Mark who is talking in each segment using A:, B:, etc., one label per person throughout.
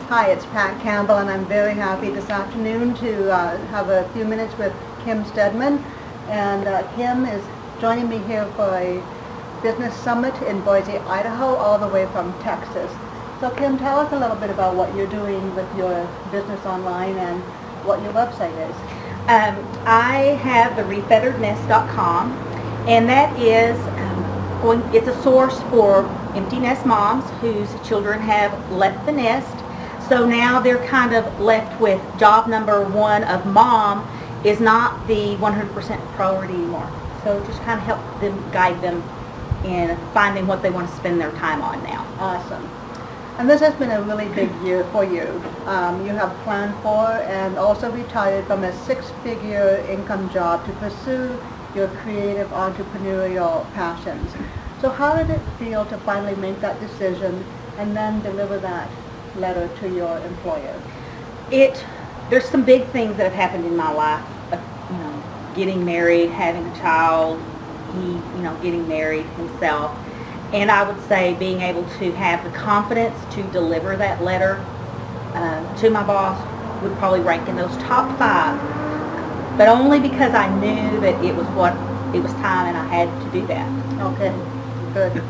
A: Hi, it's Pat Campbell, and I'm very happy this afternoon to have a few minutes with Kim Steadman. And Kim is joining me here for a business summit in Boise, Idaho, all the way from Texas. So Kim, tell us a little bit about what you're doing with your business online and what your website is.
B: I have the refeatherednest.com, and that is it's a source for empty nest moms whose children have left the nest. So now they're kind of left with job number one of mom is not the 100% priority anymore. So just kind of help them, guide them in finding what they want to spend their time on now.
A: Awesome. And this has been a really big year for you. You have planned for and also retired from a 6-figure income job to pursue your creative entrepreneurial passions. So how did it feel to finally make that decision and then deliver that letter to your employer?
B: There's some big things that have happened in my life. Getting married, having a child, getting married himself. And I would say being able to have the confidence to deliver that letter to my boss would probably rank in those top 5. But only because I knew that it was time and I had to do that.
A: Okay, good.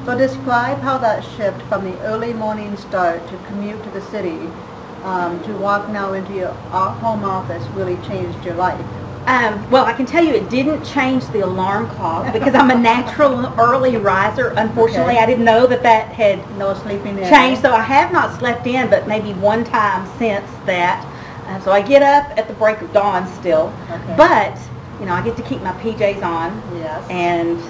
A: So describe how that shift from the early morning start to commute to the city to walk now into your home office really changed your life.
B: Well, I can tell you it didn't change the alarm clock because I'm a natural early riser. Unfortunately,
A: Okay.
B: I didn't know that had
A: No sleeping in.
B: changed, so I have not slept in, but maybe one time since that. So I get up at the break of dawn still,
A: Okay.
B: but I get to keep my PJs on.
A: Yes.
B: And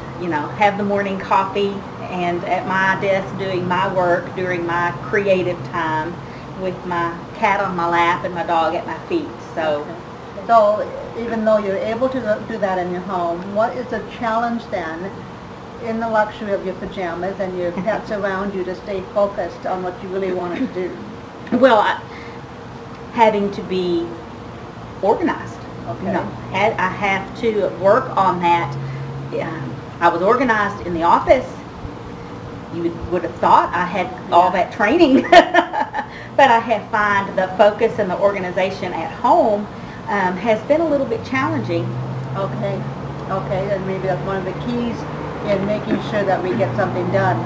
B: have the morning coffee and at my desk doing my work during my creative time with my cat on my lap and my dog at my feet. So.
A: Okay. So even though you're able to do that in your home, what is the challenge then in the luxury of your pajamas and your pets around you to stay focused on what you really want to do?
B: Well, having to be organized.
A: Okay.
B: I have to work on that. I was organized in the office. You would have thought I had all that training, but I have found the focus and the organization at home has been a little bit challenging.
A: Okay, and maybe that's one of the keys in making sure that we get something done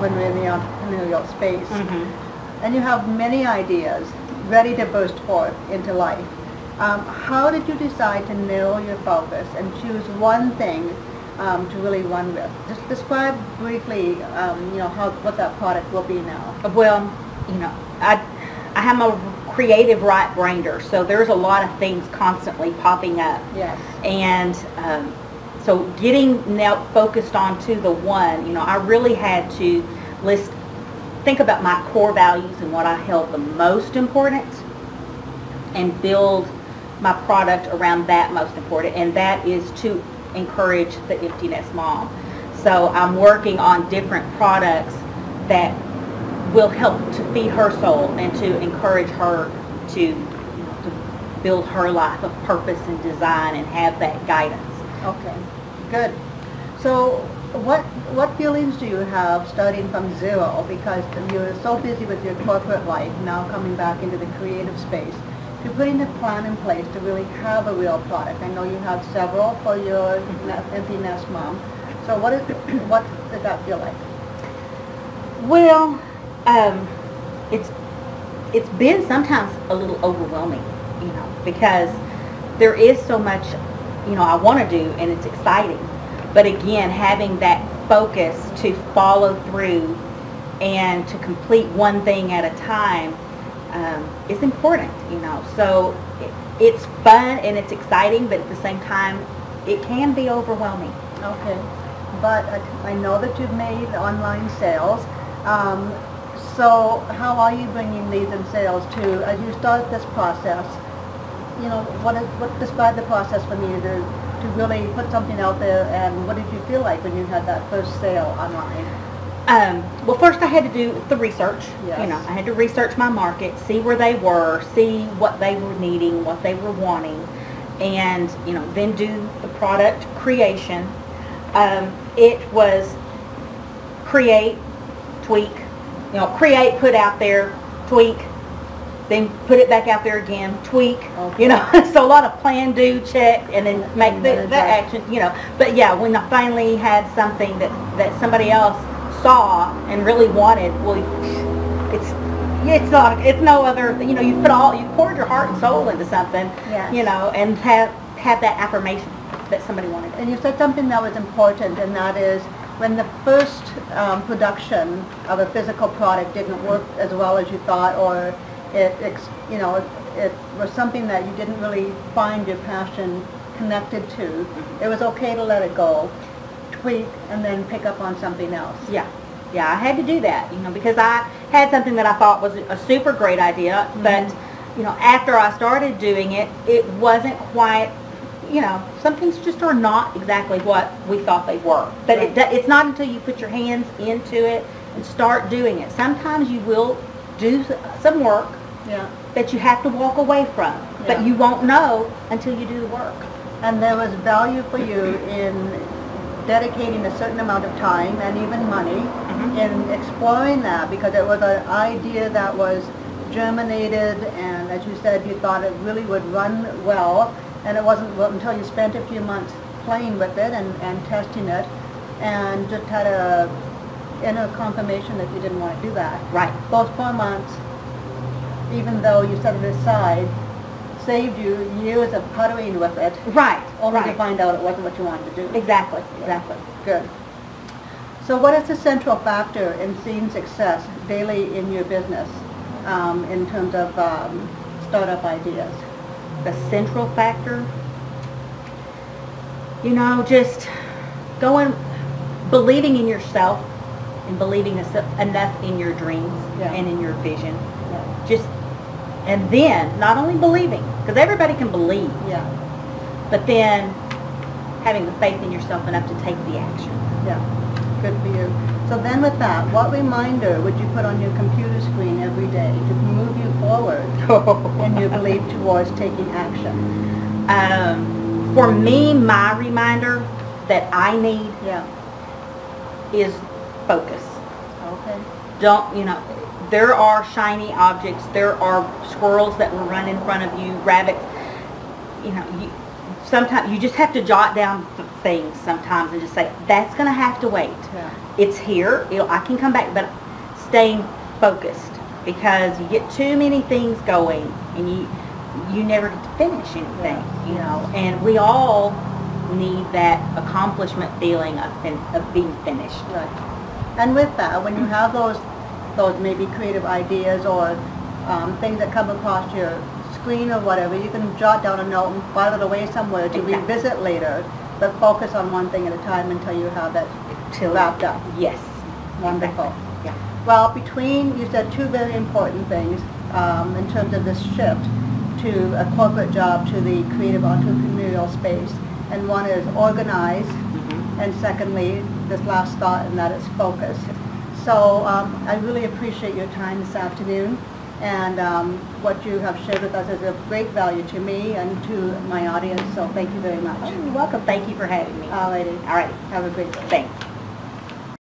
A: when we're in the entrepreneurial space.
B: Mm-hmm.
A: And you have many ideas ready to burst forth into life. How did you decide to narrow your focus and choose one thing to really run with? Just describe briefly, what that product will be now.
B: Well, I am a creative right-brainer, so there's a lot of things constantly popping up.
A: Yes.
B: And so getting now focused on to the one, I really had to think about my core values and what I held the most important and build my product around that most important, and that is to encourage the empty nest mom. So I'm working on different products that will help to feed her soul and to encourage her to build her life of purpose and design and have that guidance.
A: Okay, good. So what feelings do you have starting from zero, because you're so busy with your corporate life, now coming back into the creative space, to putting a plan in place to really have a real product? I know you have several for your empty nest mom. So what did that feel like?
B: Well, it's been sometimes a little overwhelming, because there is so much, I want to do, and it's exciting. But again, having that focus to follow through and to complete one thing at a time is important, So it's fun and it's exciting, but at the same time, it can be overwhelming.
A: Okay. But I know that you've made online sales. So how are you bringing leads and sales to, as you start this process, describe the process for me to really put something out there, and what did you feel like when you had that first sale online?
B: Well, first I had to do the research.
A: Yes.
B: I had to research my market, see where they were, see what they were needing, what they were wanting, and then do the product creation. It was create, tweak, create, put out there, tweak, then put it back out there again, tweak,
A: Okay.
B: you know. So a lot of plan, do, check, and then make
A: And then
B: the action, you know. But yeah, when I finally had something that somebody else saw and really wanted, well, it's no other, you know, you poured your heart and soul into something,
A: Yes.
B: you know, and have that affirmation that somebody wanted.
A: And you said something that was important, and that is when the first production of a physical product didn't work as well as you thought, or it was something that you didn't really find your passion connected to, it was okay to let it go, tweak, and then pick up on something else.
B: Yeah. Yeah, I had to do that, you know, because I had something that I thought was a super great idea, but, you know, after I started doing it, it wasn't quite, you know, some things just are not exactly what we thought they were. But it's not until you put your hands into it and start doing it. Sometimes you will do some work that you have to walk away from, but you won't know until you do the work.
A: And there was value for you in dedicating a certain amount of time and even money in exploring that, because it was an idea that was germinated, and as you said, you thought it really would run well, and it wasn't until you spent a few months playing with it and testing it, and just had a inner confirmation that you didn't want to do that.
B: Right.
A: Those 4 months, even though you set it aside, saved you years of puttering with it.
B: Right.
A: Only to find out it wasn't what you wanted to do.
B: Exactly. Exactly.
A: Good. So what is the central factor in seeing success daily in your business in terms of startup ideas?
B: The central factor, you know, just believing in yourself and believing enough in your dreams and in your vision. And then not only believing, because everybody can believe, but then having the faith in yourself enough to take the action.
A: Good for you. So then with that, what reminder would you put on your computer screen every day to move you forward in your belief towards taking action?
B: For me, my reminder that I need is focus.
A: Okay.
B: Don't, you know, there are shiny objects, there are squirrels that will run in front of you, rabbits, you know, sometimes you just have to jot down things sometimes and just say, that's going to have to wait. It's here, I can come back, but staying focused, because you get too many things going and you never get to finish anything, you know, and we all need that accomplishment feeling of being finished.
A: Right. And with that, when you have those maybe creative ideas or things that come across your screen or whatever, you can jot down a note and file it away somewhere to revisit later, but focus on one thing at a time until you have that wrapped up.
B: Yes.
A: Wonderful.
B: Exactly. Yeah.
A: Well, you said two very important things in terms of this shift to a corporate job to the creative entrepreneurial space, and one is organize, and secondly, this last thought, and that is focus. So I really appreciate your time this afternoon, and what you have shared with us is of great value to me and to my audience, so thank you very much.
B: Oh, you're welcome. Thank you for having me.
A: All righty.
B: All right.
A: Have a great day.
B: Thanks.